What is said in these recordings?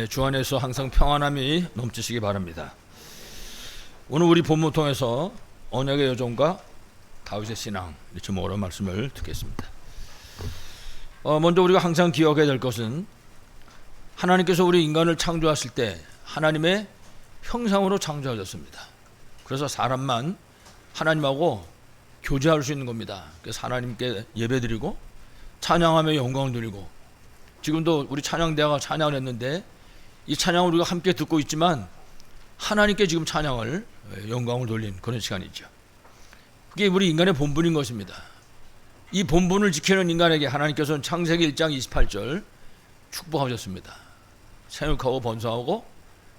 주 안에서 항상 평안함이 넘치시기 바랍니다. 오늘 우리 본문 통해서 언약의 여종과 다윗의 신앙 이 제목으로 말씀을 듣겠습니다. 먼저 우리가 항상 기억해야 될 것은 하나님께서 우리 인간을 창조하실 때 하나님의 형상으로 창조하셨습니다. 그래서 사람만 하나님하고 교제할 수 있는 겁니다. 그래서 하나님께 예배드리고 찬양하며 영광을 드리고, 지금도 우리 찬양대회가 찬양을 했는데 이 찬양을 우리가 함께 듣고 있지만 하나님께 지금 찬양을 영광을 돌린 그런 시간이죠. 그게 우리 인간의 본분인 것입니다. 이 본분을 지키는 인간에게 하나님께서는 창세기 1장 28절 축복하셨습니다. 생육하고 번성하고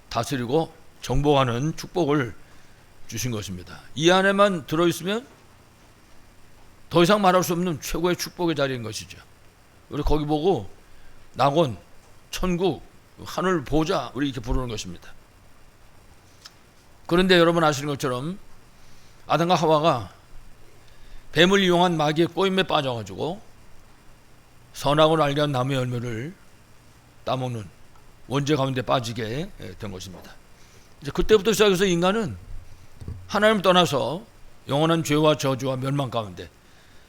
다스리고 정복하는 축복을 주신 것입니다. 이 안에만 들어있으면 더 이상 말할 수 없는 최고의 축복의 자리인 것이죠. 우리 거기 보고 낙원, 천국, 하늘 보자 우리 이렇게 부르는 것입니다. 그런데 여러분 아시는 것처럼 아담과 하와가 뱀을 이용한 마귀의 꼬임에 빠져가지고 선악을 알게 한 나무의 열매를 따먹는 원죄 가운데 빠지게 된 것입니다. 이제 그때부터 시작해서 인간은 하나님을 떠나서 영원한 죄와 저주와 멸망 가운데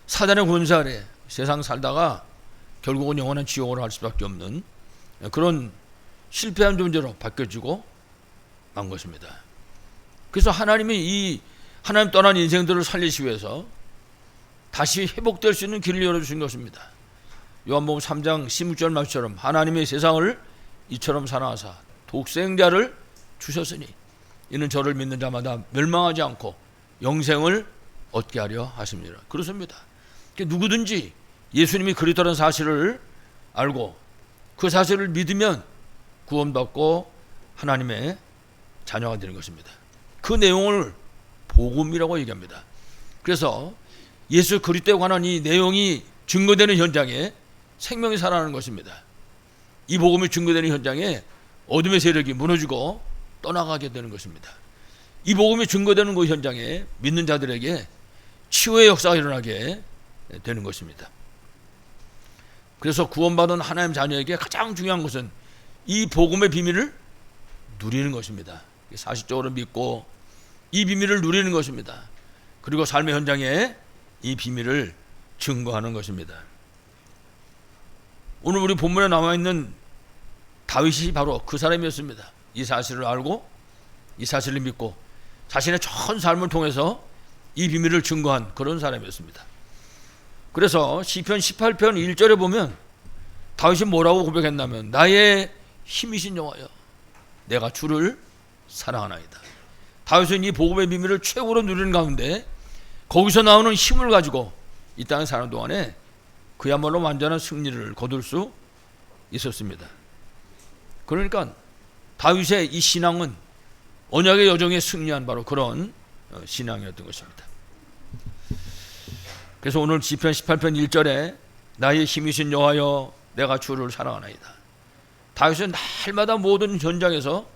사단의 권세 아래 세상 살다가 결국은 영원한 지옥으로 갈 수밖에 없는 그런 실패한 존재로 바뀌어지고 만 것입니다. 그래서 하나님이 이 하나님 떠난 인생들을 살리시기 위해서 다시 회복될 수 있는 길을 열어주신 것입니다. 요한복음 3장 16절 말씀처럼 하나님의 세상을 이처럼 사랑하사 독생자를 주셨으니 이는 저를 믿는 자마다 멸망하지 않고 영생을 얻게 하려 하십니다. 그렇습니다. 누구든지 예수님이 그리스도라는 사실을 알고 그 사실을 믿으면 구원받고 하나님의 자녀가 되는 것입니다. 그 내용을 복음이라고 얘기합니다. 그래서 예수 그리스도에 관한 이 내용이 증거되는 현장에 생명이 살아나는 것입니다. 이 복음이 증거되는 현장에 어둠의 세력이 무너지고 떠나가게 되는 것입니다. 이 복음이 증거되는 그 현장에 믿는 자들에게 치유의 역사가 일어나게 되는 것입니다. 그래서 구원받은 하나님 자녀에게 가장 중요한 것은 이 복음의 비밀을 누리는 것입니다. 사실적으로 믿고 이 비밀을 누리는 것입니다. 그리고 삶의 현장에 이 비밀을 증거하는 것입니다. 오늘 우리 본문에 나와 있는 다윗이 바로 그 사람이었습니다. 이 사실을 알고 이 사실을 믿고 자신의 전 삶을 통해서 이 비밀을 증거한 그런 사람이었습니다. 그래서 시편 18편 1절에 보면 다윗이 뭐라고 고백했냐면 나의 힘이신 여호와여 내가 주를 사랑하나이다. 다윗은 이 복음의 비밀을 최고로 누리는 가운데 거기서 나오는 힘을 가지고 이 땅에 사는 동안에 그야말로 완전한 승리를 거둘 수 있었습니다. 그러니까 다윗의 이 신앙은 언약의 여정에 승리한 바로 그런 신앙이었던 것입니다. 그래서 오늘 시편 18편 1절에 나의 힘이신 여호와여 내가 주를 사랑하나이다. 다윗은 날마다 모든 현장에서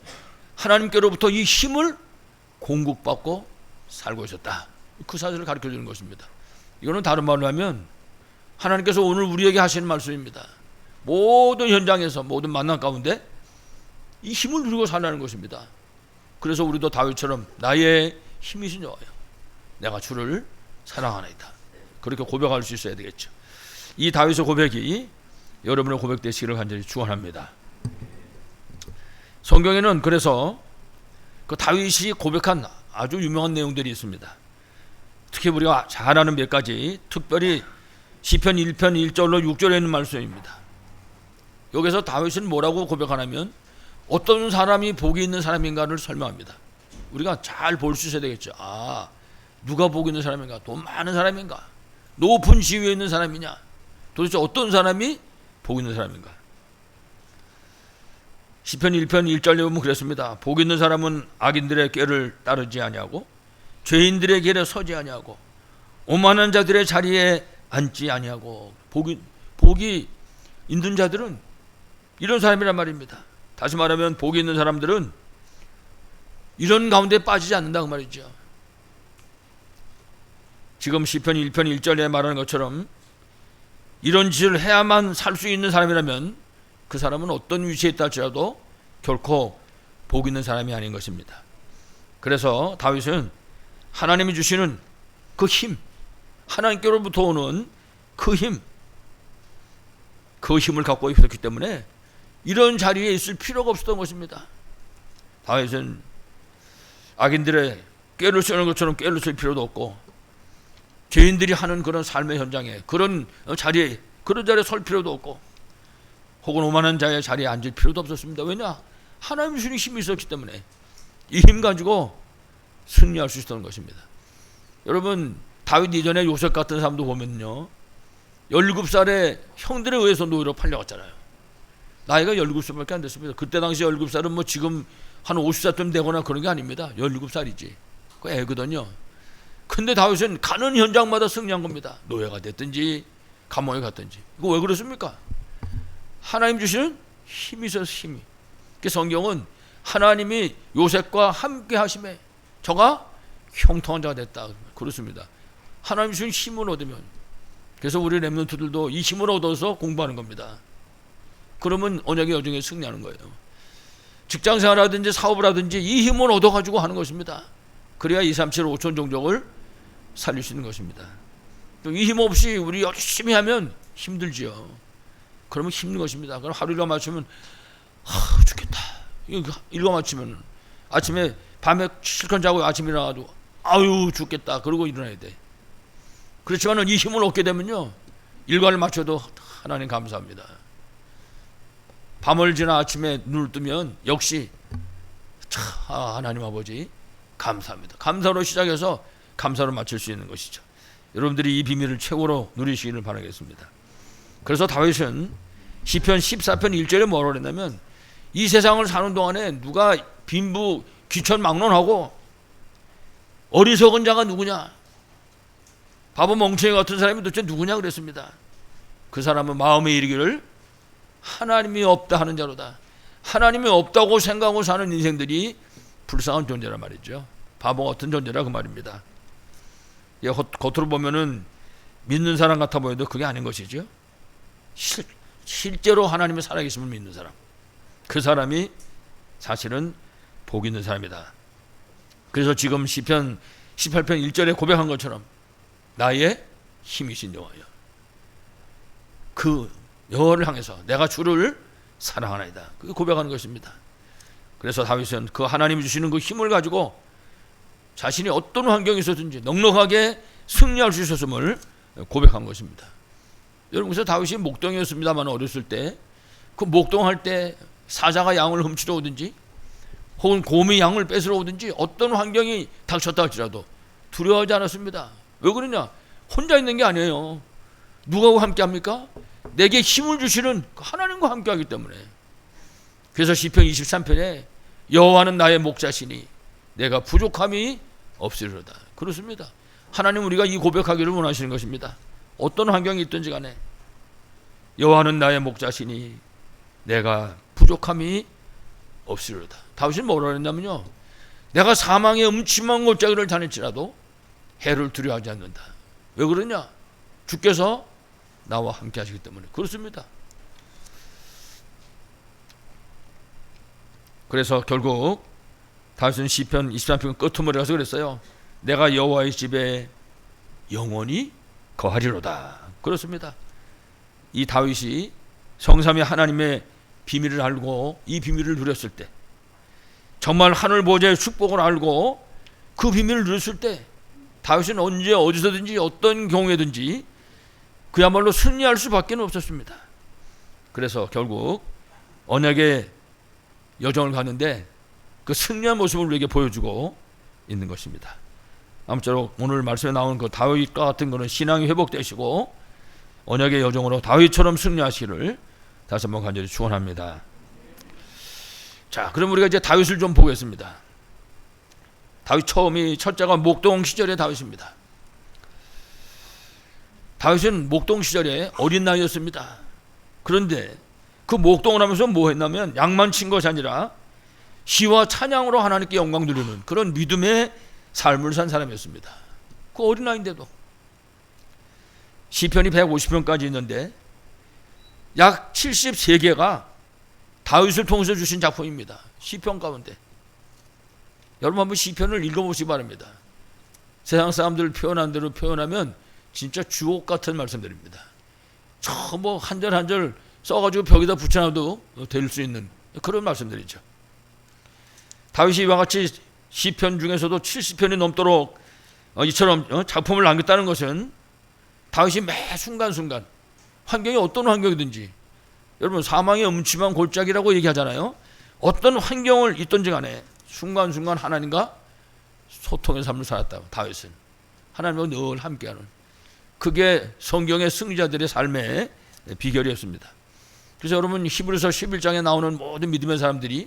하나님께로부터 이 힘을 공급받고 살고 있었다. 그 사실을 가르쳐주는 것입니다. 이거는 다른 말로 하면 하나님께서 오늘 우리에게 하시는 말씀입니다. 모든 현장에서 모든 만남 가운데 이 힘을 누리고 살라는 것입니다. 그래서 우리도 다윗처럼 나의 힘이신 여호와여 내가 주를 사랑하나이다. 그렇게 고백할 수 있어야 되겠죠. 이 다윗의 고백이 여러분의 고백 되시기를 간절히 축원합니다. 성경에는 그래서 그 다윗이 고백한 아주 유명한 내용들이 있습니다. 특히 우리가 잘 아는 몇 가지, 특별히 시편 1편 1절로 6절에 있는 말씀입니다. 여기서 다윗은 뭐라고 고백하냐면 어떤 사람이 복이 있는 사람인가를 설명합니다. 우리가 잘 볼 수 있어야 되겠죠. 누가 복이 있는 사람인가? 돈 많은 사람인가? 높은 지위에 있는 사람이냐? 도대체 어떤 사람이 복 있는 사람인가? 시편 1편 1절에 보면 그랬습니다. 복 있는 사람은 악인들의 꾀를 따르지 아니하고 죄인들의 길에 서지 아니하고 오만한 자들의 자리에 앉지 아니하고 복이 있는 자들은 이런 사람이란 말입니다. 다시 말하면 복이 있는 사람들은 이런 가운데 빠지지 않는다 그 말이죠. 지금 시편 1편 1절에 말하는 것처럼 이런 짓을 해야만 살 수 있는 사람이라면 그 사람은 어떤 위치에 있다 할지라도 결코 복 있는 사람이 아닌 것입니다. 그래서 다윗은 하나님이 주시는 그 힘, 하나님께로부터 오는 그 힘, 그 힘을 갖고 있었기 때문에 이런 자리에 있을 필요가 없었던 것입니다. 다윗은 악인들의 꾀를 쓰는 것처럼 꾀를 쓸 필요도 없고, 죄인들이 하는 그런 삶의 현장에, 그런 자리에 설 필요도 없고, 혹은 오만한 자의 자리에 앉을 필요도 없었습니다. 왜냐? 하나님 주시는 힘이 있었기 때문에 이 힘 가지고 승리할 수 있었던 것입니다. 여러분, 다윗 이전에 요셉 같은 사람도 보면요, 17살에 형들에 의해서 노예로 팔려갔잖아요. 나이가 17살밖에 안 됐습니다. 그때 당시 17살은 뭐 지금 한 50살쯤 되거나 그런 게 아닙니다. 17살이지. 그 애거든요. 근데 다윗은 가는 현장마다 승리한 겁니다. 노예가 됐든지 감옥에 갔든지. 이거 왜 그렇습니까? 하나님 주시는 힘이 있어서 힘이. 그 성경은 하나님이 요셉과 함께 하심에 저가 형통한 자가 됐다. 그렇습니다. 하나님 주신 힘을 얻으면. 그래서 우리 렘넌트들도 이 힘을 얻어서 공부하는 겁니다. 그러면 언약의 여정에 승리하는 거예요. 직장생활하든지 사업을 하든지 이 힘을 얻어가지고 하는 것입니다. 그래야 2, 3, 7, 5천 종족을 살릴 수 있는 것입니다. 또 이 힘 없이 우리 열심히 하면 힘들지요. 그러면 힘든 것입니다. 그럼 하루 일과 맞추면 죽겠다. 일과 맞추면 아침에 밤에 실컷 자고 아침에 일어나도 아유 죽겠다. 그러고 일어나야 돼. 그렇지만 이 힘을 얻게 되면요, 일과를 맞춰도 하나님 감사합니다. 밤을 지나 아침에 눈을 뜨면 역시 하나님 아버지 감사합니다. 감사로 시작해서 감사로 마칠 수 있는 것이죠. 여러분들이 이 비밀을 최고로 누리시기를 바라겠습니다. 그래서 다윗은 시편 14편 1절에 뭐라고 그랬냐면, 이 세상을 사는 동안에 누가 빈부 귀천 막론하고 어리석은 자가 누구냐, 바보 멍청이 같은 사람이 도대체 누구냐 그랬습니다. 그 사람은 마음에 이르기를 하나님이 없다 하는 자로다. 하나님이 없다고 생각하고 사는 인생들이 불쌍한 존재란 말이죠. 바보 같은 존재라 그 말입니다. 겉으로 보면은 믿는 사람 같아 보여도 그게 아닌 것이죠. 실제로 하나님의 살아계심을 믿는 사람, 그 사람이 사실은 복 있는 사람이다. 그래서 지금 시편 18편 1절에 고백한 것처럼 나의 힘이신 여호와여, 그 여호와를 향해서 내가 주를 사랑하나이다. 그게 고백하는 것입니다. 그래서 다윗은 그 하나님이 주시는 그 힘을 가지고 자신이 어떤 환경에 있었든지 넉넉하게 승리할 수 있었음을 고백한 것입니다. 여러분, 그래서 다윗이 목동이었습니다만 어렸을 때 그 목동할 때 사자가 양을 훔치러 오든지 혹은 곰이 양을 뺏으러 오든지 어떤 환경이 닥쳤다 할지라도 두려워하지 않았습니다. 왜 그러냐? 혼자 있는 게 아니에요. 누구와 함께 합니까? 내게 힘을 주시는 하나님과 함께 하기 때문에. 그래서 시편 23편에 여호와는 나의 목자시니 내가 부족함이 없으리로다. 그렇습니다. 하나님 우리가 이 고백하기를 원하시는 것입니다. 어떤 환경이 있든지 간에 여호와는 나의 목자시니 내가 부족함이 없으리로다. 다윗은 뭐라고 했냐면요, 내가 사망의 음침한 골짜기를 다닐지라도 해를 두려워하지 않는다. 왜 그러냐? 주께서 나와 함께 하시기 때문에 그렇습니다. 그래서 결국 다윗은 시편 23편 끝머리 가서 그랬어요. 내가 여호와의 집에 영원히 거하리로다. 그렇습니다. 이 다윗이 성삼위 하나님의 비밀을 알고 이 비밀을 누렸을 때, 정말 하늘 보좌의 축복을 알고 그 비밀을 누렸을 때 다윗은 언제 어디서든지 어떤 경우에든지 그야말로 승리할 수밖에 없었습니다. 그래서 결국 언약의 여정을 가는데 그 승리한 모습을 우리에게 보여주고 있는 것입니다. 아무쪼록 오늘 말씀에 나온 그 다윗과 같은 것은 신앙이 회복되시고 언약의 여정으로 다윗처럼 승리하시기를 다시 한번 간절히 축원합니다. 자, 그럼 우리가 이제 다윗을 좀 보겠습니다. 다윗 첫째가 목동 시절의 다윗입니다. 다윗은 목동 시절에 어린 나이였습니다. 그런데 그 목동을 하면서 뭐 했냐면 양만 친 것이 아니라 시와 찬양으로 하나님께 영광 누리는 그런 믿음의 삶을 산 사람이었습니다. 그 어린 나이인데도 시편이 150편까지 있는데 약 73개가 다윗을 통해서 주신 작품입니다. 시편 가운데. 여러분 한번 시편을 읽어보시기 바랍니다. 세상 사람들 표현한 대로 표현하면 진짜 주옥 같은 말씀들입니다. 저 뭐 한 절 한 절 써가지고 벽에다 붙여놔도 될 수 있는 그런 말씀들이죠. 다윗이 이와 같이 시편 중에서도 70편이 넘도록 이처럼 작품을 남겼다는 것은 다윗이 매 순간순간 환경이 어떤 환경이든지, 여러분 사망의 음침한 골짜기라고 얘기하잖아요. 어떤 환경을 있든지 간에 순간순간 하나님과 소통의 삶을 살았다. 다윗은 하나님과 늘 함께하는, 그게 성경의 승리자들의 삶의 비결이었습니다. 그래서 여러분 히브리서 11장에 나오는 모든 믿음의 사람들이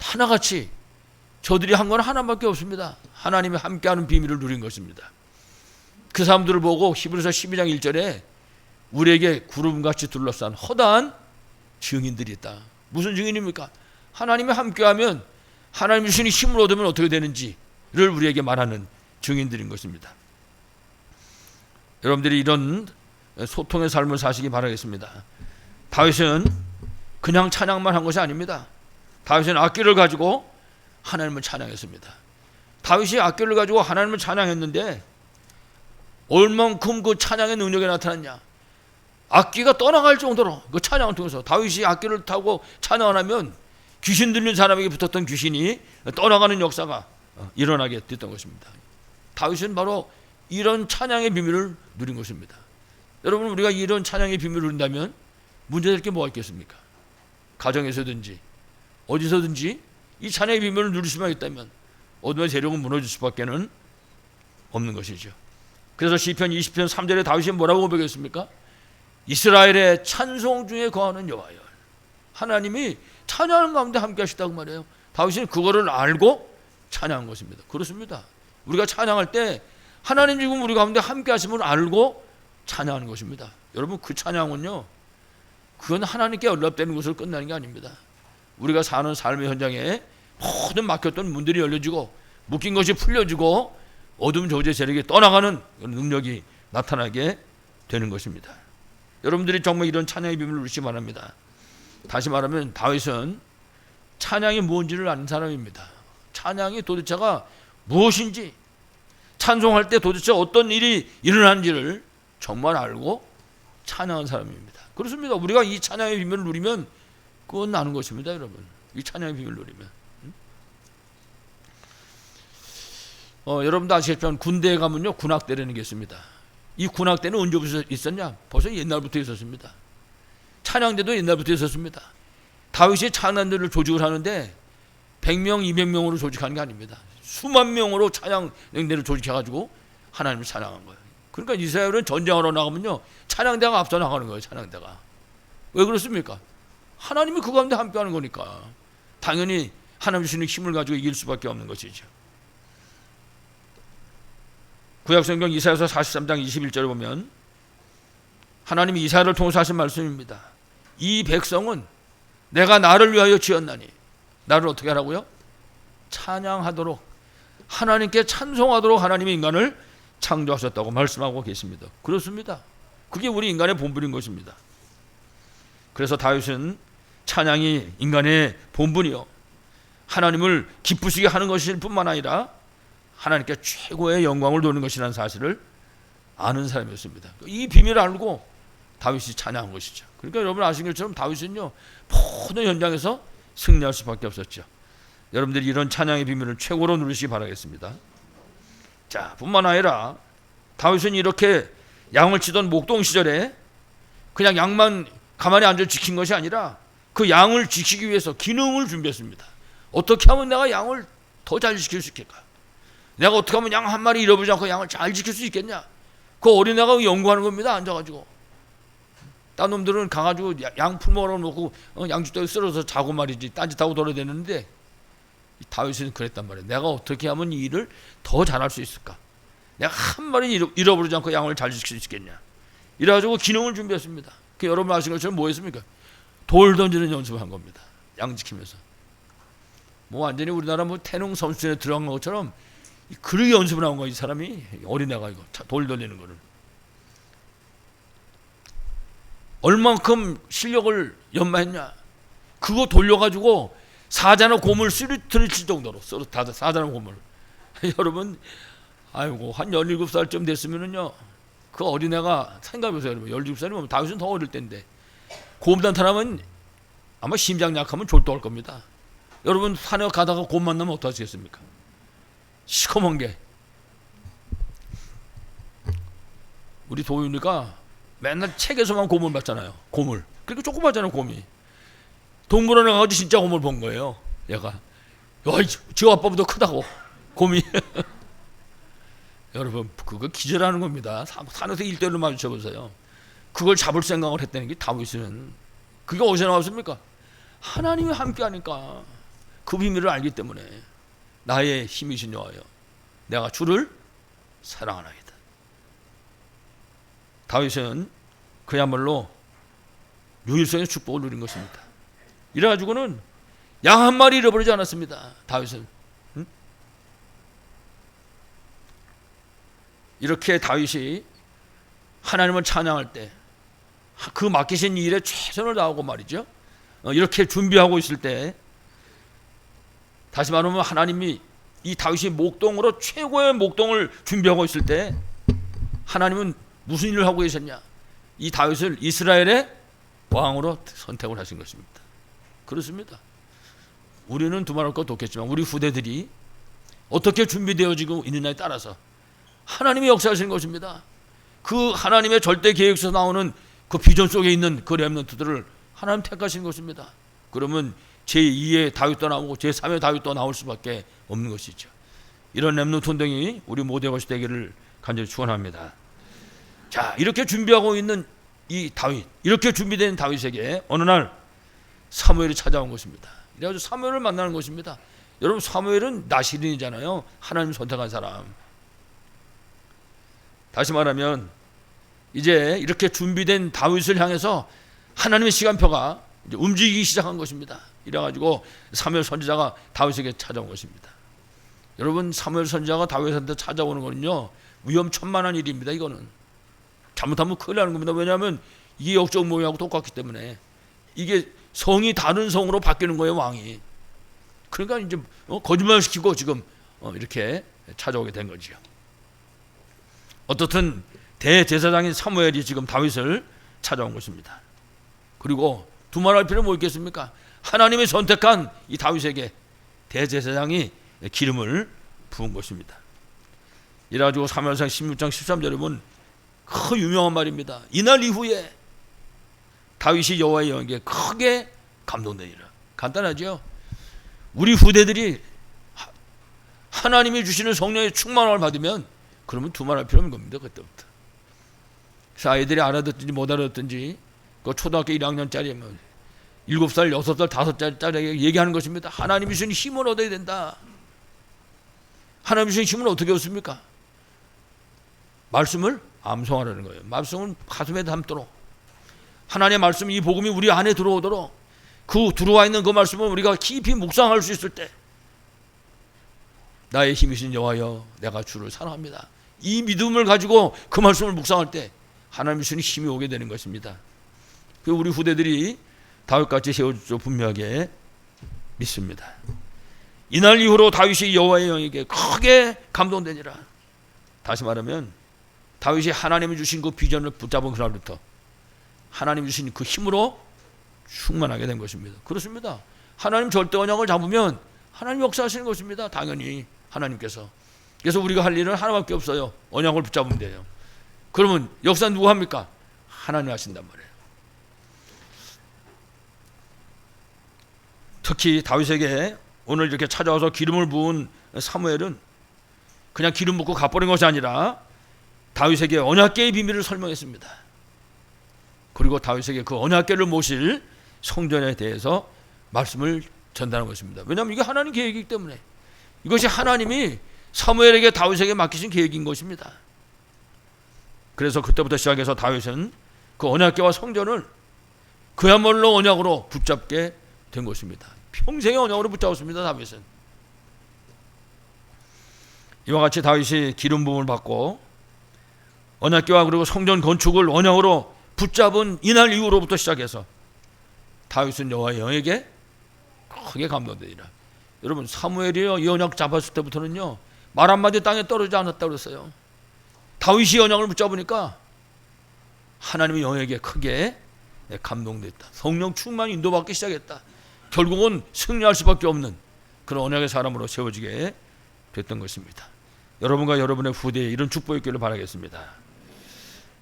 하나같이 저들이 한 건 하나밖에 없습니다. 하나님이 함께하는 비밀을 누린 것입니다. 그 사람들을 보고 히브리서 12장 1절에 우리에게 구름같이 둘러싼 허다한 증인들이 있다. 무슨 증인입니까? 하나님이 함께하면, 하나님이 주신 힘을 얻으면 어떻게 되는지를 우리에게 말하는 증인들인 것입니다. 여러분들이 이런 소통의 삶을 사시기 바라겠습니다. 다윗은 그냥 찬양만 한 것이 아닙니다. 다윗은 악기를 가지고 하나님을 찬양했습니다. 다윗이 악기를 가지고 하나님을 찬양했는데 얼만큼 그 찬양의 능력이 나타났냐. 악기가 떠나갈 정도로 그 찬양을 통해서 다윗이 악기를 타고 찬양을 하면 귀신 들린 사람에게 붙었던 귀신이 떠나가는 역사가 일어나게 됐던 것입니다. 다윗은 바로 이런 찬양의 비밀을 누린 것입니다. 여러분 우리가 이런 찬양의 비밀을 누린다면 문제될 게 뭐가 있겠습니까? 가정에서든지 어디서든지 이 찬양의 비밀을 누릴 수만 있다면 어둠의 세력은 무너질 수밖에 없는 것이죠. 그래서 시편 20편 3절에 다윗이 뭐라고 고백했습니까? 이스라엘의 찬송 중에 거하는 여호와여. 하나님이 찬양하는 가운데 함께 하시다고 말해요. 다윗은 그거를 알고 찬양한 것입니다. 그렇습니다. 우리가 찬양할 때 하나님 지금 우리 가운데 함께 하심을 알고 찬양하는 것입니다. 여러분 그 찬양은요, 그건 하나님께 연락되는 것으로 끝나는 게 아닙니다. 우리가 사는 삶의 현장에 모든 막혔던 문들이 열려지고 묶인 것이 풀려지고 어둠 저주의 세력이 떠나가는 능력이 나타나게 되는 것입니다. 여러분들이 정말 이런 찬양의 비밀을 누리시기 바랍니다. 다시 말하면 다윗은 찬양이 뭔지를 아는 사람입니다. 찬양이 도대체가 무엇인지, 찬송할 때 도대체 어떤 일이 일어나는지를 정말 알고 찬양한 사람입니다. 그렇습니다. 우리가 이 찬양의 비밀을 누리면 그건 아는 것입니다. 여러분 이 찬양의 비밀을 누리면 여러분도 아시겠지만 군대에 가면요 군악대라는 게 있습니다. 이 군악대는 언제부터 있었냐? 벌써 옛날부터 있었습니다. 찬양대도 옛날부터 있었습니다. 다윗이 찬양대를 조직을 하는데 100명, 200명으로 조직하는 게 아닙니다. 수만 명으로 찬양대를 조직해가지고 하나님을 찬양한 거예요. 그러니까 이스라엘은 전쟁하러 나가면요 찬양대가 앞서 나가는 거예요. 찬양대가. 왜 그렇습니까? 하나님이 그 가운데 함께하는 거니까 당연히 하나님 주시는 힘을 가지고 이길 수밖에 없는 것이죠. 구약성경 이사야서 43장 21절에 보면 하나님이 이사야를 통해서 하신 말씀입니다. 이 백성은 내가 나를 위하여 지었나니, 나를 어떻게 하라고요? 찬양하도록, 하나님께 찬송하도록 하나님이 인간을 창조하셨다고 말씀하고 계십니다. 그렇습니다. 그게 우리 인간의 본분인 것입니다. 그래서 다윗은 찬양이 인간의 본분이요 하나님을 기쁘시게 하는 것일 뿐만 아니라 하나님께 최고의 영광을 돌리는 것이라는 사실을 아는 사람이었습니다. 이 비밀을 알고 다윗이 찬양한 것이죠. 그러니까 여러분 아시는 것처럼 다윗은요 모든 현장에서 승리할 수밖에 없었죠. 여러분들이 이런 찬양의 비밀을 최고로 누리시기 바라겠습니다. 자, 뿐만 아니라 다윗은 이렇게 양을 치던 목동 시절에 그냥 양만 가만히 앉아 지킨 것이 아니라 그 양을 지키기 위해서 기능을 준비했습니다. 어떻게 하면 내가 양을 더 잘 지킬 수 있겠까? 내가 어떻게 하면 양 한 마리 잃어버리지 않고 양을 잘 지킬 수 있겠냐? 그 어린애가 연구하는 겁니다. 앉아가지고. 딴 놈들은 가가지고 양 풀먹으러 놓고 양주떡에 쓸어서 자고 말이지 딴짓하고 돌아다니는데 다윗은 그랬단 말이에요. 내가 어떻게 하면 이 일을 더 잘할 수 있을까? 내가 한 마리 잃어버리지 않고 양을 잘 지킬 수 있겠냐? 이래가지고 기능을 준비했습니다. 그 여러분 아시는 것처럼 뭐 했습니까? 돌 던지는 연습을 한 겁니다. 양 지키면서. 뭐 완전히 우리나라 뭐 태릉 선수촌에 들어간 것처럼 그렇게 연습을 한 거야. 이 사람이 어린애가 이거 돌 던지는 거를. 얼만큼 실력을 연마했냐? 그거 돌려가지고 사자나 곰을 쓰러뜨릴 정도로 사자나 곰을 여러분, 아이고 한 17살쯤 됐으면은요, 그 어린애가 생각해보세요. 여러분, 17살이면 다윗은 더 어릴 때인데 곰 나타나면 아마 심장 약하면 졸도할 겁니다. 여러분, 산에 가다가 곰 만나면 어떡하시겠습니까? 시커먼 게. 우리 도윤이가 맨날 책에서만 곰을 봤잖아요. 곰을. 그렇게 조그맣잖아요, 곰이. 동물원에 가서 진짜 곰을 본 거예요. 얘가. 지 아빠보다 크다고. 곰이. 여러분, 그거 기절하는 겁니다. 산에서 1대1로 마주쳐보세요. 그걸 잡을 생각을 했다는 게 다윗은. 그게 어디서 나왔습니까? 하나님이 함께하니까. 그 비밀을 알기 때문에 나의 힘이신 여호와여, 내가 주를 사랑하나이다. 다윗은 그야말로 유일성의 축복을 누린 것입니다. 이래가지고는 양 한 마리 잃어버리지 않았습니다. 다윗은. 이렇게 다윗이 하나님을 찬양할 때 그 맡기신 일에 최선을 다하고 말이죠, 이렇게 준비하고 있을 때, 다시 말하면 하나님이 이 다윗이 목동으로 최고의 목동을 준비하고 있을 때 하나님은 무슨 일을 하고 계셨냐? 이 다윗을 이스라엘의 왕으로 선택을 하신 것입니다. 그렇습니다. 우리는 두말할 것도 없겠지만 우리 후대들이 어떻게 준비되어지고 있느냐에 따라서 하나님이 역사하시는 것입니다. 그 하나님의 절대 계획에서 나오는 그 비전 속에 있는 그 렘넌트들을 하나님 택하신 것입니다. 그러면 제2의 다윗도 나오고 제3의 다윗도 나올 수밖에 없는 것이죠. 이런 렘넌트 운동이 우리 모두의 것이 되기를 간절히 축원합니다. 자, 이렇게 준비하고 있는 이 다윗, 이렇게 준비된 다윗에게 어느 날 사무엘이 찾아온 것입니다. 그래가지고 사무엘을 만나는 것입니다. 여러분, 사무엘은 나시린이잖아요. 하나님 선택한 사람. 다시 말하면 이제 이렇게 준비된 다윗을 향해서 하나님의 시간표가 이제 움직이기 시작한 것입니다. 이래가지고 사무엘 선지자가 다윗에게 찾아온 것입니다. 여러분, 사무엘 선지자가 다윗한테 찾아오는 거는요, 위험천만한 일입니다. 이거는 잘못하면 큰일 나는 겁니다. 왜냐하면 이게 역적 모형하고 똑같기 때문에. 이게 성이 다른 성으로 바뀌는 거예요, 왕이. 그러니까 이제 거짓말 시키고 지금 이렇게 찾아오게 된 거지요. 어떻든 대제사장인 사무엘이 지금 다윗을 찾아온 것입니다. 그리고 두말할 필요는 뭐 있겠습니까? 하나님이 선택한 이 다윗에게 대제사장이 기름을 부은 것입니다. 이래가지고 사무엘상 16장 13절에 보면 그 유명한 말입니다. 이날 이후에 다윗이 여호와의 영에게 크게 감동되니라. 간단하죠? 우리 후대들이 하나님이 주시는 성령의 충만함을 받으면 그러면 두말할 필요 없는 겁니다. 그때부터. 그래서 아이들이 알아듣든지 못 알아듣든지 그 초등학교 1학년짜리 7살, 6살, 5살짜리 얘기하는 것입니다. 하나님이 주신 힘을 얻어야 된다. 하나님이 주신 힘은 어떻게 얻습니까? 말씀을 암송하라는 거예요. 말씀을 가슴에 담도록, 하나님의 말씀, 이 복음이 우리 안에 들어오도록, 그 들어와 있는 그 말씀을 우리가 깊이 묵상할 수 있을 때, 나의 힘이신 여호와여, 내가 주를 사랑합니다. 이 믿음을 가지고 그 말씀을 묵상할 때 하나님이 주신 힘이 오게 되는 것입니다. 그 우리 후대들이 다윗같이 세워줄 줄 분명하게 믿습니다. 이날 이후로 다윗이 여호와의 영에게 크게 감동되니라. 다시 말하면 다윗이 하나님이 주신 그 비전을 붙잡은 그날부터 하나님이 주신 그 힘으로 충만하게 된 것입니다. 그렇습니다. 하나님 절대 언약을 잡으면 하나님 역사하시는 것입니다. 당연히 하나님께서. 그래서 우리가 할 일은 하나밖에 없어요. 언약을 붙잡으면 돼요. 그러면 역사 누가 합니까? 하나님 하신단 말이에요. 특히 다윗에게 오늘 이렇게 찾아와서 기름을 부은 사무엘은 그냥 기름 붓고 가버린 것이 아니라 다윗에게 언약궤의 비밀을 설명했습니다. 그리고 다윗에게 그 언약궤를 모실 성전에 대해서 말씀을 전달한 것입니다. 왜냐하면 이게 하나님 계획이기 때문에, 이것이 하나님이 사무엘에게 다윗에게 맡기신 계획인 것입니다. 그래서 그때부터 시작해서 다윗은 그 언약궤와 성전을 그야말로 언약으로 붙잡게 된 것입니다. 평생의 언약으로 붙잡았습니다. 다윗은. 이와 같이 다윗이 기름 부음을 받고 언약궤와 그리고 성전 건축을 언약으로 붙잡은 이날 이후로부터 시작해서 다윗은 여호와의 영에게 크게 감동되니라. 여러분 사무엘이요 언약 잡았을 때부터는요 말 한마디 땅에 떨어지지 않았다고 그랬어요. 다윗이 언약을 붙잡으니까 하나님의 영에게 크게 감동됐다. 성령 충만히 인도받기 시작했다. 결국은 승리할 수밖에 없는 그런 언약의 사람으로 세워지게 됐던 것입니다. 여러분과 여러분의 후대에 이런 축복이 있기를 바라겠습니다.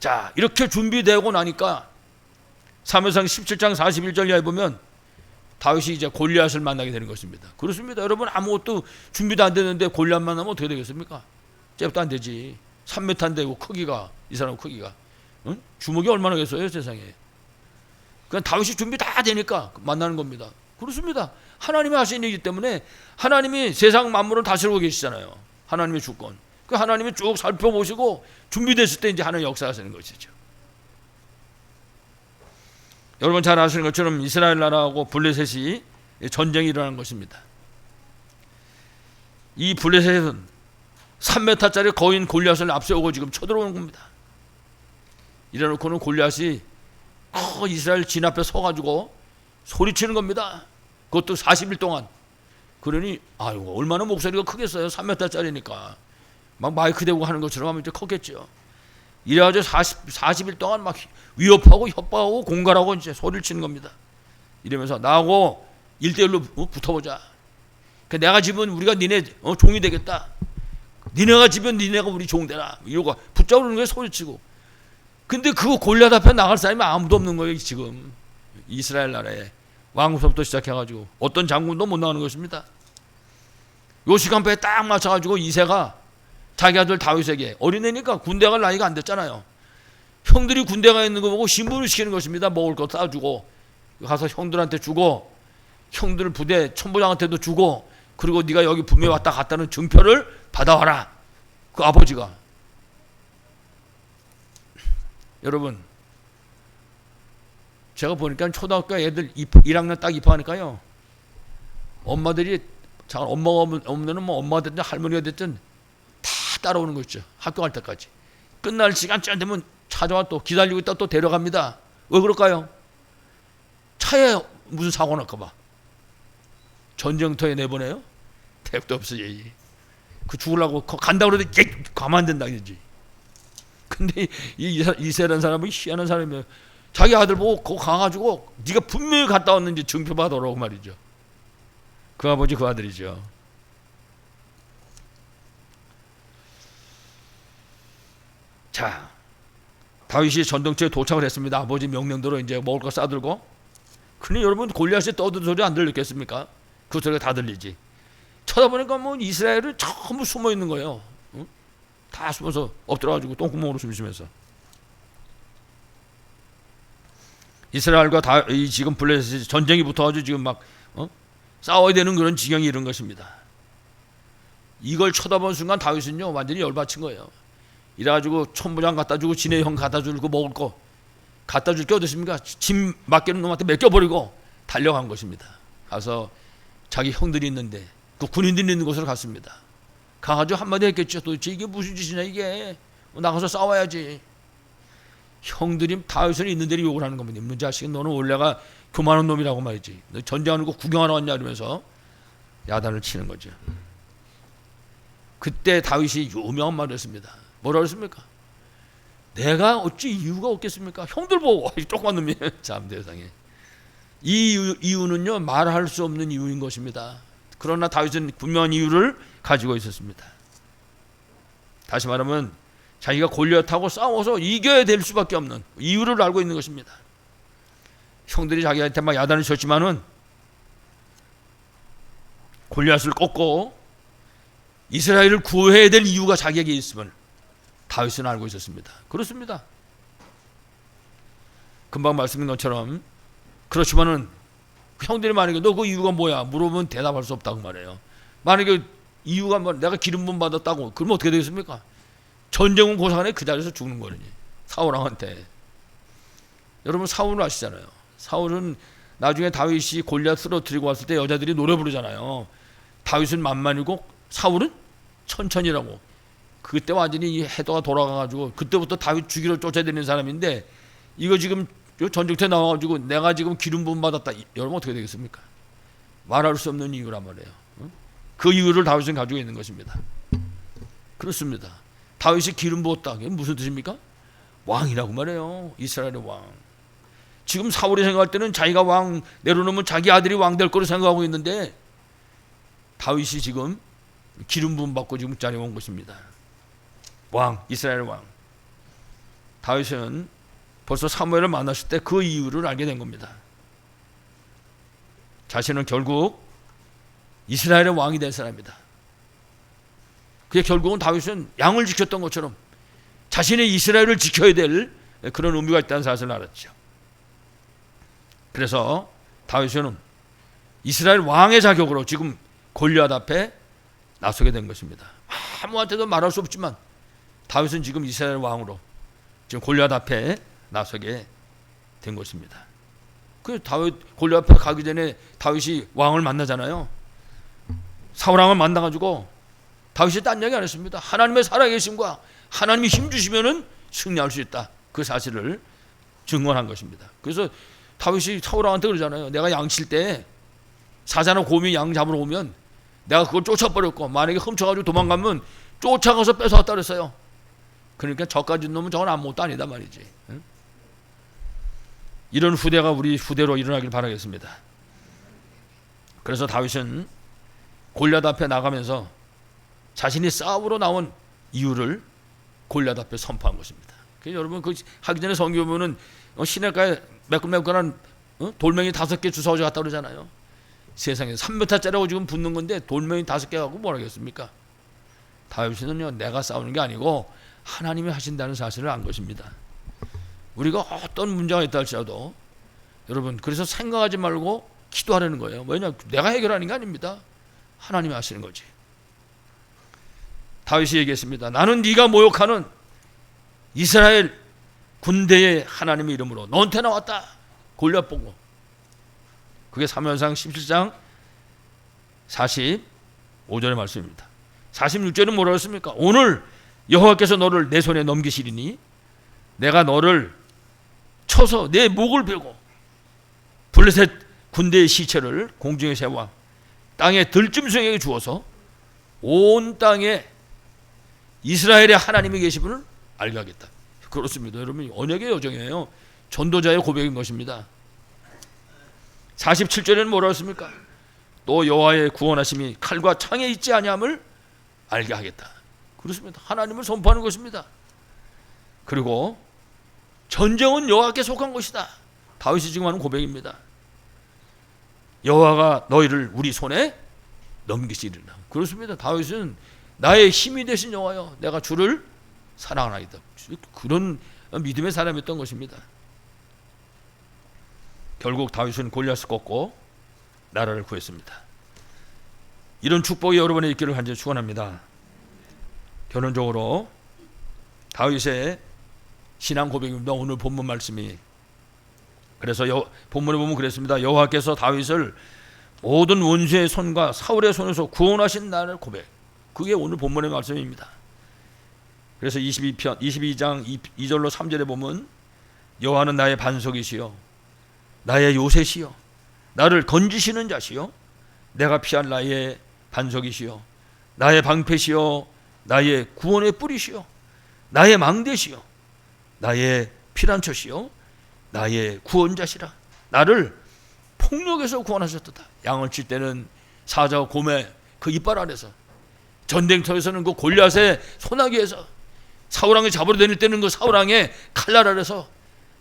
자, 이렇게 준비되고 나니까 사무엘상 17장 41절 이하에 보면 다윗이 이제 골리앗을 만나게 되는 것입니다. 그렇습니다. 여러분 아무것도 준비도 안 되는데 골리앗 만나면 어떻게 되겠습니까? 잽도 안 되지. 3m 안 되고 크기가 이 사람 크기가 응? 주먹이 얼마나 겠어요 세상에. 그냥 다윗이 준비 다 되니까 만나는 겁니다. 그렇습니다. 하나님이 하신 일이기 때문에 하나님이 세상 만물을 다스리고 계시잖아요. 하나님의 주권. 그 하나님이 쭉 살펴보시고 준비됐을 때 이제 하나님 역사하시는 것이죠. 여러분 잘 아시는 것처럼 이스라엘 나라하고 블레셋이 전쟁이 일어난 것입니다. 이 블레셋은 3m짜리 거인 골리앗을 앞세우고 지금 쳐들어오는 겁니다. 이래놓고는 골리앗이 이스라엘 진 앞에 서가지고 소리치는 겁니다. 그것도 40일 동안. 그러니 아이고 얼마나 목소리가 크겠어요. 3m짜리니까 막 마이크 대고 하는 것처럼 하면 이제 컸겠죠. 이래가지고 40일 동안 막 위협하고 협박하고 공갈하고 이제 소리를 치는 겁니다. 이러면서 나하고 1대1로 붙어보자. 내가 집은 우리가 니네 종이 되겠다. 니네가 집은 니네가 우리 종 되라. 이러고 붙잡는 거예요. 소리치고. 근데 그 골리앗 앞에 나갈 사람이 아무도 없는 거예요. 지금 이스라엘 나라에 왕부터 시작해가지고 어떤 장군도 못 나가는 것입니다. 요 시간표에 딱 맞춰가지고 이새가 자기 아들 다윗에게, 어린애니까 군대 갈 나이가 안 됐잖아요. 형들이 군대 가 있는 거 보고 신분을 시키는 것입니다. 먹을 거 싸주고 가서 형들한테 주고 형들 부대 천부장한테도 주고 그리고 네가 여기 분명히 왔다 갔다는 증표를 받아와라. 그 아버지가. 여러분 제가 보니까 초등학교 애들 1학년 딱 입학하니까요 엄마들이 잠깐 엄마가 없는 뭐 엄마가 됐든 할머니가 됐든 다 따라오는 거 있죠. 학교 갈 때까지. 끝날 시간쯤 되면 찾아와 또 기다리고 있다 또 데려갑니다. 왜 그럴까요? 차에 무슨 사고 날까 봐. 전쟁터에 내보내요? 택도 없어야지. 그 죽으려고 간다고 그러더니 가만 안 된다 그러지. 근데 이세라는 사람은 희한한 사람이에요. 자기 아들 보고 거기 가가지고 네가 분명히 갔다 왔는지 증표 받아오라고 말이죠. 그 아버지 그 아들이죠. 자, 다윗이 전등터에 도착을 했습니다. 아버지 명령대로 이제 먹을 거 싸들고. 근데 여러분 골리앗이 떠드는 소리 안 들렸겠습니까? 그 소리가 다 들리지. 쳐다보니까 뭐 이스라엘은 전부 숨어 있는 거예요. 응? 다 숨어서 엎드려가지고 똥구멍으로 숨 쉬면서. 이스라엘과 지금 블레셋이 전쟁이 붙어가지고 지금 막 싸워야 되는 그런 지경이 이런 것입니다. 이걸 쳐다본 순간 다윗은요 완전히 열받친 거예요. 이래가지고 천부장 갖다 주고 지네 형 갖다 주고 먹을 거 갖다 줄 게 어디 있습니까? 짐 맡기는 놈한테 맡겨버리고 달려간 것입니다. 가서 자기 형들이 있는데 그 군인들이 있는 곳으로 갔습니다. 가가지고 한마디 했겠죠. 도대체 이게 무슨 짓이냐 이게. 나가서 싸워야지. 형들이 다윗은 있는 대로 욕을 하는 겁니다. 이놈 자식은 너는 원래가 교만한 놈이라고 말이지. 너 전쟁하는 거 구경하러 왔냐 이러면서 야단을 치는 거죠. 그때 다윗이 유명한 말을 했습니다. 뭐라고 했습니까? 내가 어찌 이유가 없겠습니까? 형들 보고 조그만 놈이 참 세상에. 이 이유는요 말할 수 없는 이유인 것입니다. 그러나 다윗은 분명한 이유를 가지고 있었습니다. 다시 말하면 자기가 골리앗하고 싸워서 이겨야 될 수밖에 없는 이유를 알고 있는 것입니다. 형들이 자기한테 막 야단을 쳤지만은 골리앗을 꺾고 이스라엘을 구해야 될 이유가 자기에게 있음을 다윗은 알고 있었습니다. 그렇습니다. 금방 말씀드린 것처럼 그렇지만은 형들이 만약에 너 그 이유가 뭐야 물어보면 대답할 수 없다고 말해요. 만약에 이유가 뭐 내가 기름 부음 받았다고 그러면 어떻게 되겠습니까? 전쟁은 고사간에 그 자리에서 죽는 거니. 사울왕한테. 여러분 사울을 아시잖아요. 사울은 나중에 다윗이 골리앗 쓰러뜨리고 왔을 때 여자들이 노래 부르잖아요. 다윗은 만만이고 사울은 천천히라고. 그때 완전히 이 해도가 돌아가가지고 그때부터 다윗 죽이러 쫓아다니는 사람인데 이거 지금 전쟁터에 나와가지고 내가 지금 기름 부음 받았다. 여러분 어떻게 되겠습니까? 말할 수 없는 이유란 말이에요. 그 이유를 다윗은 가지고 있는 것입니다. 그렇습니다. 다윗이 기름 부었다. 이게 무슨 뜻입니까? 왕이라고 말해요. 이스라엘의 왕. 지금 사울이 생각할 때는 자기가 왕 내려놓으면 자기 아들이 왕 될 거로 생각하고 있는데 다윗이 지금 기름 부음 받고 지금 자리에 온 것입니다. 왕, 이스라엘 왕. 다윗은 벌써 사무엘을 만났을 때 그 이유를 알게 된 겁니다. 자신은 결국 이스라엘의 왕이 될 사람이다. 그게 결국은 다윗은 양을 지켰던 것처럼 자신의 이스라엘을 지켜야 될 그런 의미가 있다는 사실을 알았죠. 그래서 다윗은 이스라엘 왕의 자격으로 지금 골리앗 앞에 나서게 된 것입니다. 아무한테도 말할 수 없지만 다윗은 지금 이스라엘 왕으로 지금 골리앗 앞에 나서게 된 것입니다. 그 다윗 골리앗 앞에 가기 전에 다윗이 왕을 만나잖아요. 사울 왕을 만나가지고 다윗이 딴 얘기 안 했습니다. 하나님의 살아계심과 하나님이 힘 주시면은 승리할 수 있다. 그 사실을 증언한 것입니다. 그래서 다윗이 사울 왕한테 그러잖아요. 내가 양칠 때 사자나 곰이 양 잡으러 오면 내가 그걸 쫓아버렸고 만약에 훔쳐가지고 도망가면 쫓아가서 뺏어왔다 그랬어요. 그러니까 저까지 놈은 저건 아무것도 아니다 말이지. 이런 후대가 우리 후대로 일어나길 바라겠습니다. 그래서 다윗은 골리앗 앞에 나가면서 자신이 싸우러 나온 이유를 골리앗 앞에 선포한 것입니다. 여러분 그 하기 전에 성경 보면은 시냇가에 매끈매끈한 돌멩이 5개 주워져 갔다 그러잖아요. 세상에 3m짜리라고 지금 붙는 건데 돌멩이 5개 갖고 뭘 하겠습니까? 다윗은요 내가 싸우는 게 아니고 하나님이 하신다는 사실을 안 것입니다. 우리가 어떤 문제가 있다 할지라도 여러분 그래서 생각하지 말고 기도하라는 거예요. 왜냐 내가 해결하는 게 아닙니다. 하나님이 하시는 거지. 다윗이 얘기했습니다. 나는 네가 모욕하는 이스라엘 군대의 하나님의 이름으로 너한테 나왔다. 골리앗 보고. 그게 사무엘상 17장 45절의 말씀입니다. 46절은 뭐라고 했습니까? 오늘 여호와께서 너를 내 손에 넘기시리니 내가 너를 쳐서 내 목을 베고 블레셋 군대의 시체를 공중에 세워 땅의 들짐승에게 주어서 온 땅에 이스라엘의 하나님이 계심을 알게 하겠다. 그렇습니다. 여러분 언약의 여정이에요. 전도자의 고백인 것입니다. 47절에는 뭐라고 했습니까? 또 여호와의 구원하심이 칼과 창에 있지 아니함을 알게 하겠다. 그렇습니다. 하나님을 선포하는 것입니다. 그리고 전쟁은 여호와께 속한 것이다. 다윗이 지금 하는 고백입니다. 여호와가 너희를 우리 손에 넘기시리라. 그렇습니다. 다윗은 나의 힘이 되신 여호와여 내가 주를 사랑하나이다. 그런 믿음의 사람이었던 것입니다. 결국 다윗은 골리앗을 꺾고 나라를 구했습니다. 이런 축복이 여러분의 있기를 간절히 축원합니다. 결론적으로 다윗의 신앙 고백입니다. 오늘 본문 말씀이. 그래서 본문에 보면 그랬습니다. 여호와께서 다윗을 모든 원수의 손과 사울의 손에서 구원하신 나를 고백. 그게 오늘 본문의 말씀입니다. 그래서 22장 2절로 3절에 보면 여호와는 나의 반석이시요 나의 요새시요 나를 건지시는 자시요 내가 피할 나의 반석이시요 나의 방패시요 나의 구원의 뿌리시요 나의 망대시요 나의 피난처시요 나의 구원자시라. 나를 폭력에서 구원하셨다. 양을 칠 때는 사자와 곰의 그 이빨 아래서, 전쟁터에서는 그 골리앗의 소나기에서, 사울왕이 잡으러 다닐 때는 그 사울왕의 칼날 아래서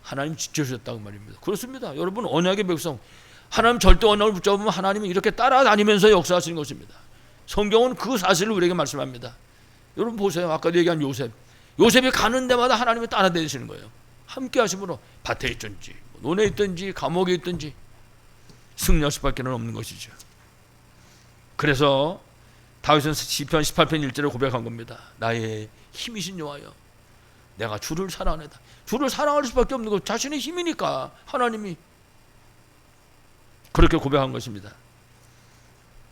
하나님 지켜주셨다고 말입니다. 그렇습니다. 여러분 언약의 백성, 하나님 절대 언약을 붙잡으면 하나님이 이렇게 따라다니면서 역사하시는 것입니다. 성경은 그 사실을 우리에게 말씀합니다. 여러분 보세요. 아까도 얘기한 요셉이 가는 데마다 하나님이 따라다니시는 거예요. 함께 하심으로 밭에 있든지 논에 있든지 감옥에 있든지 승리할 수밖에 없는 것이죠. 그래서 다윗은 시편 18편 1절에 고백한 겁니다. 나의 힘이신 여호와여 내가 주를 사랑하다. 주를 사랑할 수밖에 없는 것, 자신의 힘이니까 하나님이 그렇게 고백한 것입니다.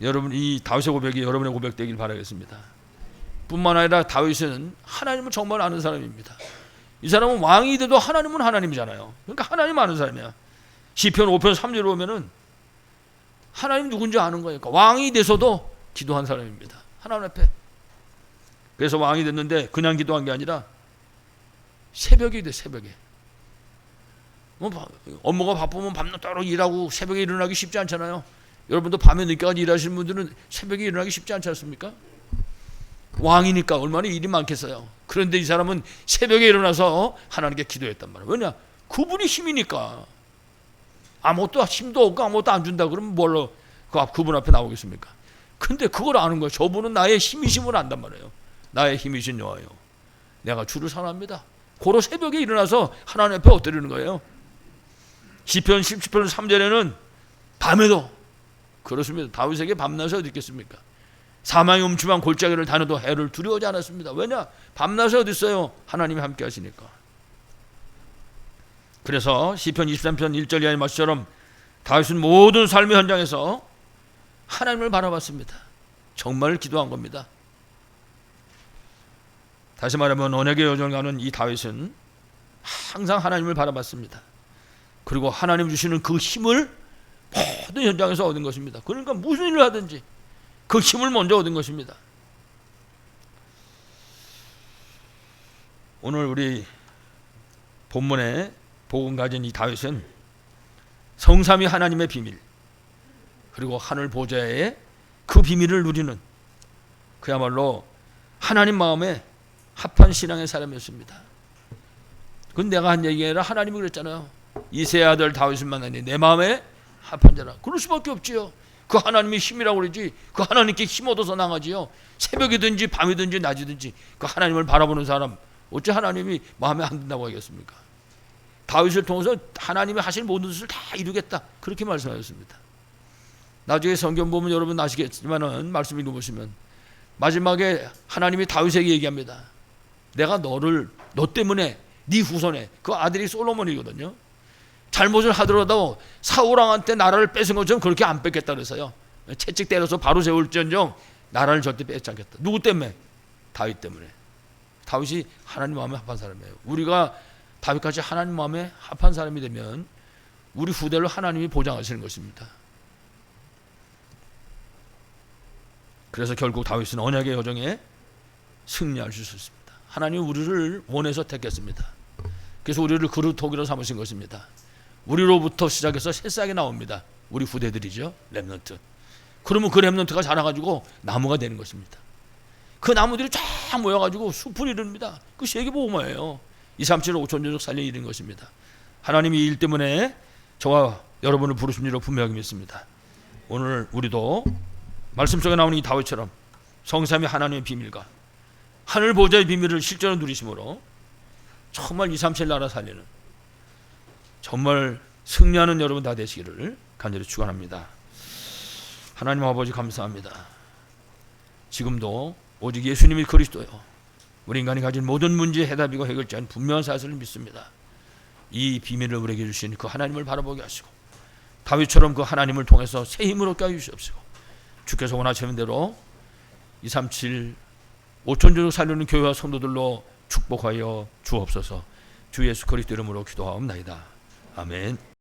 여러분 이 다윗의 고백이 여러분의 고백 되길 바라겠습니다. 뿐만 아니라 다윗은 하나님을 정말 아는 사람입니다. 이 사람은 왕이 돼도 하나님은 하나님이잖아요. 그러니까 하나님 아는 사람이야. 시편 5편 3절에 보면은 하나님 누군지 아는 거예요. 그러니까 왕이 돼서도 기도한 사람입니다. 하나님 앞에. 그래서 왕이 됐는데 그냥 기도한 게 아니라 새벽에 돼, 새벽에. 업무가 바쁘면 밤낮 따로 일하고 새벽에 일어나기 쉽지 않잖아요. 여러분도 밤에 늦게까지 일하시는 분들은 새벽에 일어나기 쉽지 않지 않습니까? 왕이니까 얼마나 일이 많겠어요. 그런데 이 사람은 새벽에 일어나서 하나님께 기도했단 말이에요. 왜냐? 그분이 힘이니까. 아무것도 힘도 없고 아무것도 안 준다 그러면 뭘로 그분 앞에 나오겠습니까? 근데 그걸 아는 거예요. 저분은 나의 힘이심을 안단 말이에요. 나의 힘이신 여호와여, 내가 주를 사랑합니다. 고로 새벽에 일어나서 하나님 앞에 엎드리는 거예요. 시편 17편 3절에는 밤에도 그렇습니다. 다윗에게 밤낮이 어디 있겠습니까? 사망이 음침한 골짜기를 다녀도 해를 두려워하지 않았습니다. 왜냐? 밤낮이 어디 있어요? 하나님이 함께 하시니까. 그래서 시편 23편 1절 이하의 말씀처럼 다윗은 모든 삶의 현장에서 하나님을 바라봤습니다. 정말 기도한 겁니다. 다시 말하면 언약의 여정을 가는 이 다윗은 항상 하나님을 바라봤습니다. 그리고 하나님 주시는 그 힘을 모든 현장에서 얻은 것입니다. 그러니까 무슨 일을 하든지 그 힘을 먼저 얻은 것입니다. 오늘 우리 본문에 복음 가진 이 다윗은 성삼위 하나님의 비밀, 그리고 하늘 보좌의 그 비밀을 누리는 그야말로 하나님 마음에 합한 신앙의 사람이었습니다. 그건 내가 한 얘기가 아니라 하나님이 그랬잖아요. 이새의 아들 다윗을 만나니 내 마음에 합한 자라. 그럴 수밖에 없지요. 그 하나님이 힘이라고 그러지. 그 하나님께 힘 얻어서 나가지요. 새벽이든지 밤이든지 낮이든지 그 하나님을 바라보는 사람 어째 하나님이 마음에 안 든다고 하겠습니까? 다윗을 통해서 하나님이 하실 모든 것을 다 이루겠다, 그렇게 말씀하셨습니다. 나중에 성경 보면 여러분 아시겠지만은 말씀 읽어보시면 마지막에 하나님이 다윗에게 얘기합니다. 내가 너 때문에 네 후손에, 그 아들이 솔로몬이거든요, 잘못을 하더라도 사울왕한테 나라를 뺏은 것처럼 그렇게 안 뺏겠다 그래서요. 채찍 때려서 바로 세울지언정 나라를 절대 뺏지 않겠다. 누구 때문에? 다윗 때문에. 다윗이 하나님 마음에 합한 사람이에요. 우리가 다윗같이 하나님 마음에 합한 사람이 되면 우리 후대를 하나님이 보장하시는 것입니다. 그래서 결국 다윗은 언약의 여정에 승리할 수 있었습니다. 하나님이 우리를 원해서 택했습니다. 그래서 우리를 그루터기로 삼으신 것입니다. 우리로부터 시작해서 새싹이 나옵니다. 우리 후대들이죠, 렘넌트. 그러면 그 렘넌트가 자라가지고 나무가 되는 것입니다. 그 나무들이 쫙 모여가지고 숲을 이룹니다. 그 세계보호마예요. 237 5천조적 살려 이룬 것입니다. 하나님이 이 일 때문에 저와 여러분을 부르신 줄로 분명히 믿습니다. 오늘 우리도 말씀 속에 나오는 이 다윗처럼 성삼위 하나님의 비밀과 하늘 보좌의 비밀을 실제로 누리심으로 정말 237 나라 살리는 정말 승리하는 여러분 다 되시기를 간절히 축원합니다. 하나님 아버지 감사합니다. 지금도 오직 예수님이 그리스도요, 우리 인간이 가진 모든 문제의 해답이고 해결자인 분명한 사실을 믿습니다. 이 비밀을 우리에게 주신 그 하나님을 바라보게 하시고 다윗처럼 그 하나님을 통해서 새 힘을 얻게 해주시옵시고 주께서 원하시는 대로 237 5천조적 살리는 교회와 성도들로 축복하여 주옵소서. 주 예수 그리스도 이름으로 기도하옵나이다. 아멘.